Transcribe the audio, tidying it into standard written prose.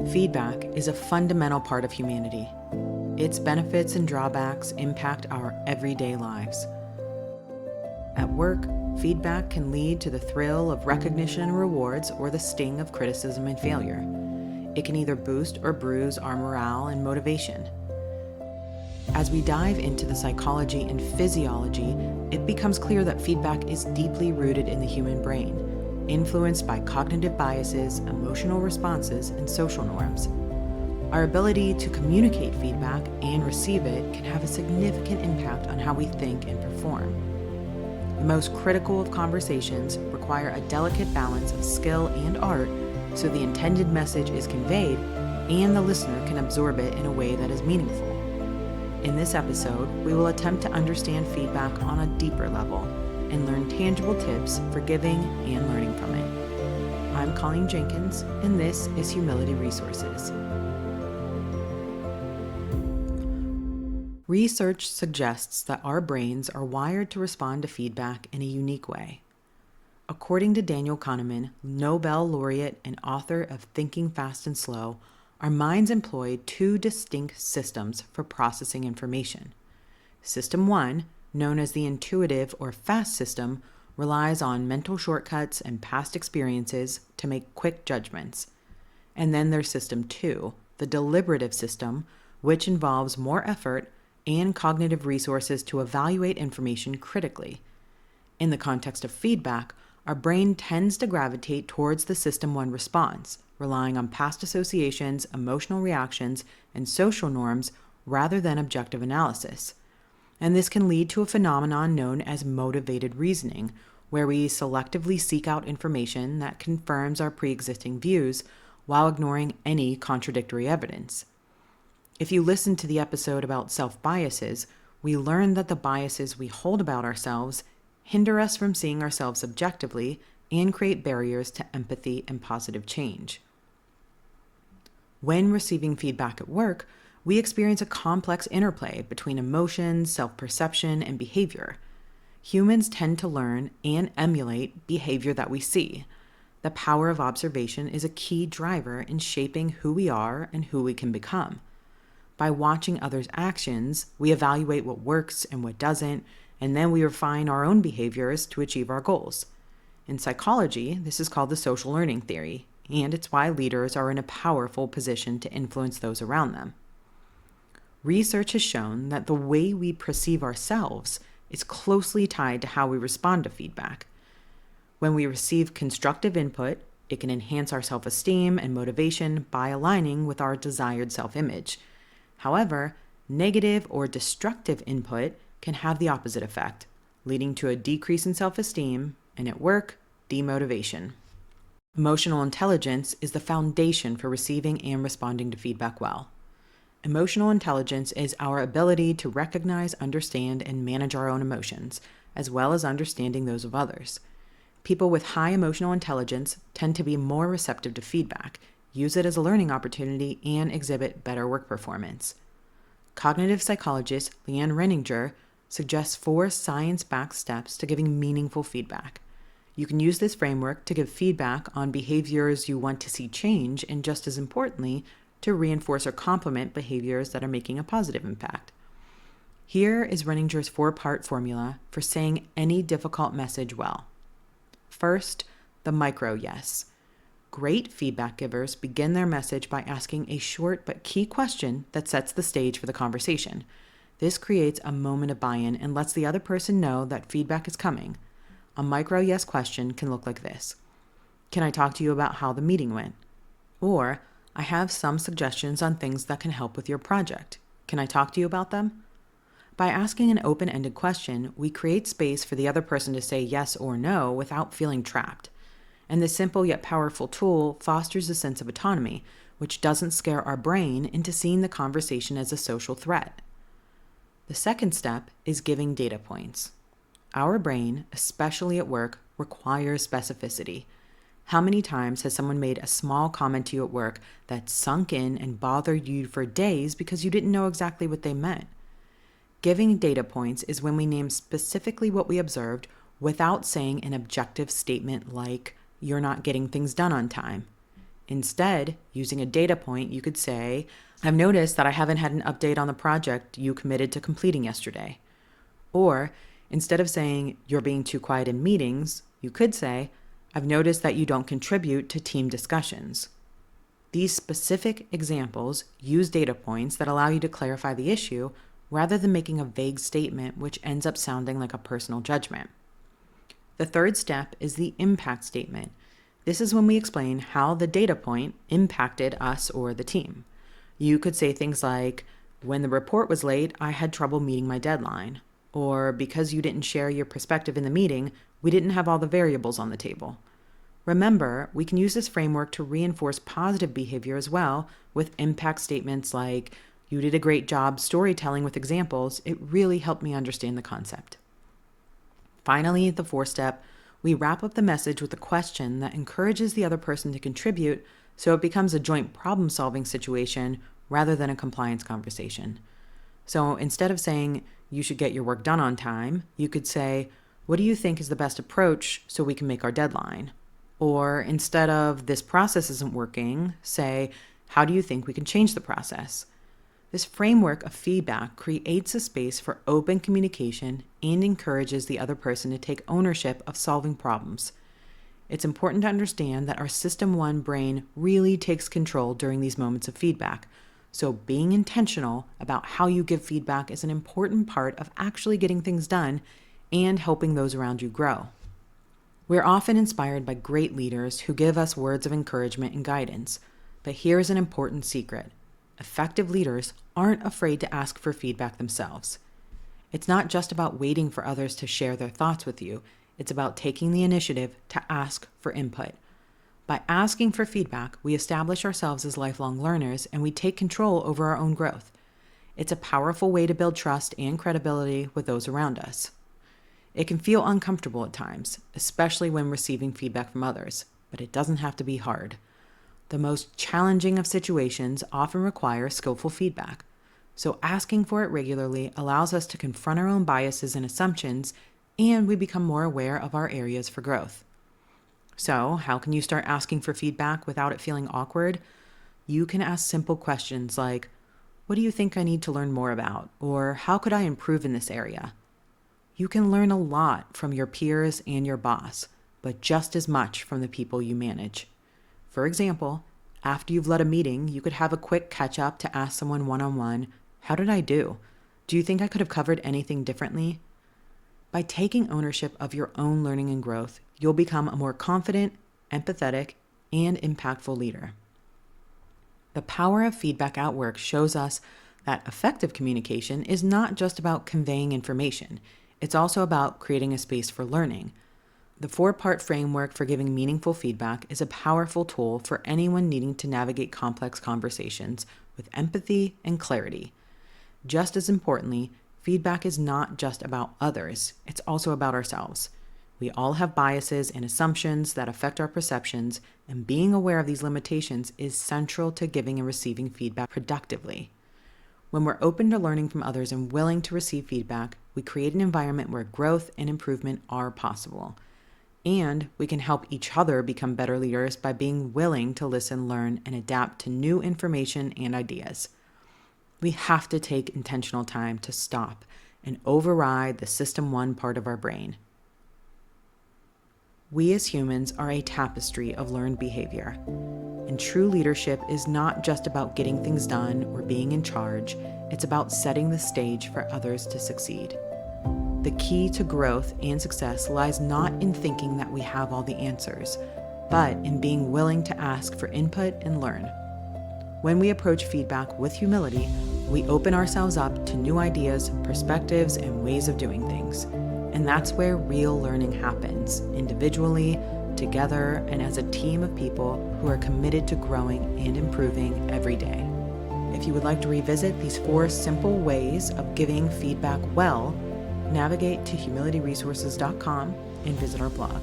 Feedback is a fundamental part of humanity. Its benefits and drawbacks impact our everyday lives. At work, feedback can lead to the thrill of recognition and rewards or the sting of criticism and failure. It can either boost or bruise our morale and motivation. As we dive into the psychology and physiology, it becomes clear that feedback is deeply rooted in the human brain, influenced by cognitive biases, emotional responses, and social norms. Our ability to communicate feedback and receive it can have a significant impact on how we think and perform. The most critical of conversations require a delicate balance of skill and art so the intended message is conveyed and the listener can absorb it in a way that is meaningful. In this episode, we will attempt to understand feedback on a deeper level and learn tangible tips for giving and learning from it. I'm Colleen Jenkins, and this is Humility Resources. Research suggests that our brains are wired to respond to feedback in a unique way. According to Daniel Kahneman, Nobel laureate and author of Thinking Fast and Slow, our minds employ two distinct systems for processing information. System 1, known as the intuitive or fast system, relies on mental shortcuts and past experiences to make quick judgments. And then there's System 2, the deliberative system, which involves more effort and cognitive resources to evaluate information critically. In the context of feedback, our brain tends to gravitate towards the System 1 response, relying on past associations, emotional reactions, and social norms rather than objective analysis. And this can lead to a phenomenon known as motivated reasoning, where we selectively seek out information that confirms our pre-existing views while ignoring any contradictory evidence. If you listen to the episode about self-biases, we learned that the biases we hold about ourselves hinder us from seeing ourselves objectively and create barriers to empathy and positive change. When receiving feedback at work, we experience a complex interplay between emotions, self-perception, and behavior. Humans tend to learn and emulate behavior that we see. The power of observation is a key driver in shaping who we are and who we can become. By watching others' actions, we evaluate what works and what doesn't, and then we refine our own behaviors to achieve our goals. In psychology, this is called the social learning theory, and it's why leaders are in a powerful position to influence those around them. Research has shown that the way we perceive ourselves is closely tied to how we respond to feedback. When we receive constructive input, it can enhance our self-esteem and motivation by aligning with our desired self-image. However, negative or destructive input can have the opposite effect, leading to a decrease in self-esteem and, at work, demotivation. Emotional intelligence is the foundation for receiving and responding to feedback well. Emotional intelligence is our ability to recognize, understand, and manage our own emotions, as well as understanding those of others. People with high emotional intelligence tend to be more receptive to feedback, use it as a learning opportunity, and exhibit better work performance. Cognitive psychologist LeeAnn Renninger suggests 4 science-backed steps to giving meaningful feedback. You can use this framework to give feedback on behaviors you want to see change, and just as importantly, to reinforce or complement behaviors that are making a positive impact. Here is Renninger's 4-part formula for saying any difficult message well. First, the micro yes. Great feedback givers begin their message by asking a short but key question that sets the stage for the conversation. This creates a moment of buy-in and lets the other person know that feedback is coming. A micro yes question can look like this. Can I talk to you about how the meeting went? Or, I have some suggestions on things that can help with your project. Can I talk to you about them? By asking an open-ended question, we create space for the other person to say yes or no without feeling trapped. And this simple yet powerful tool fosters a sense of autonomy, which doesn't scare our brain into seeing the conversation as a social threat. The second step is giving data points. Our brain, especially at work, requires specificity. How many times has someone made a small comment to you at work that sunk in and bothered you for days because you didn't know exactly what they meant? Giving data points is when we name specifically what we observed without saying an objective statement like, "You're not getting things done on time." Instead, using a data point, you could say, I've noticed that I haven't had an update on the project you committed to completing yesterday. Or instead of saying, you're being too quiet in meetings, you could say, I've noticed that you don't contribute to team discussions. These specific examples use data points that allow you to clarify the issue rather than making a vague statement which ends up sounding like a personal judgment. The third step is the impact statement. This is when we explain how the data point impacted us or the team. You could say things like, when the report was late, I had trouble meeting my deadline. Or because you didn't share your perspective in the meeting, we didn't have all the variables on the table. Remember, we can use this framework to reinforce positive behavior as well with impact statements like, you did a great job storytelling with examples. It really helped me understand the concept. Finally, the fourth step, we wrap up the message with a question that encourages the other person to contribute so it becomes a joint problem-solving situation rather than a compliance conversation. So instead of saying, you should get your work done on time, you could say, what do you think is the best approach so we can make our deadline? Or instead of, this process isn't working, say, how do you think we can change the process? This framework of feedback creates a space for open communication and encourages the other person to take ownership of solving problems. It's important to understand that our System 1 brain really takes control during these moments of feedback. So being intentional about how you give feedback is an important part of actually getting things done and helping those around you grow. We're often inspired by great leaders who give us words of encouragement and guidance. But here's an important secret. Effective leaders aren't afraid to ask for feedback themselves. It's not just about waiting for others to share their thoughts with you. It's about taking the initiative to ask for input. By asking for feedback, we establish ourselves as lifelong learners and we take control over our own growth. It's a powerful way to build trust and credibility with those around us. It can feel uncomfortable at times, especially when receiving feedback from others, but it doesn't have to be hard. The most challenging of situations often require skillful feedback, so asking for it regularly allows us to confront our own biases and assumptions, and we become more aware of our areas for growth. So, how can you start asking for feedback without it feeling awkward? You can ask simple questions like, what do you think I need to learn more about? Or how could I improve in this area? You can learn a lot from your peers and your boss, but just as much from the people you manage. For example, after you've led a meeting, you could have a quick catch-up to ask someone one-on-one, how did I do? Do you think I could have covered anything differently? By taking ownership of your own learning and growth, you'll become a more confident, empathetic, and impactful leader. The power of feedback at work shows us that effective communication is not just about conveying information. It's also about creating a space for learning. The 4-part framework for giving meaningful feedback is a powerful tool for anyone needing to navigate complex conversations with empathy and clarity. Just as importantly, feedback is not just about others, it's also about ourselves. We all have biases and assumptions that affect our perceptions, and being aware of these limitations is central to giving and receiving feedback productively. When we're open to learning from others and willing to receive feedback, we create an environment where growth and improvement are possible. And we can help each other become better leaders by being willing to listen, learn, and adapt to new information and ideas. We have to take intentional time to stop and override the System 1 part of our brain. We as humans are a tapestry of learned behavior. And true leadership is not just about getting things done or being in charge, it's about setting the stage for others to succeed. The key to growth and success lies not in thinking that we have all the answers, but in being willing to ask for input and learn. When we approach feedback with humility, we open ourselves up to new ideas, perspectives, and ways of doing things. And that's where real learning happens, individually, together, and as a team of people who are committed to growing and improving every day. If you would like to revisit these 4 simple ways of giving feedback well, navigate to humilityresources.com and visit our blog.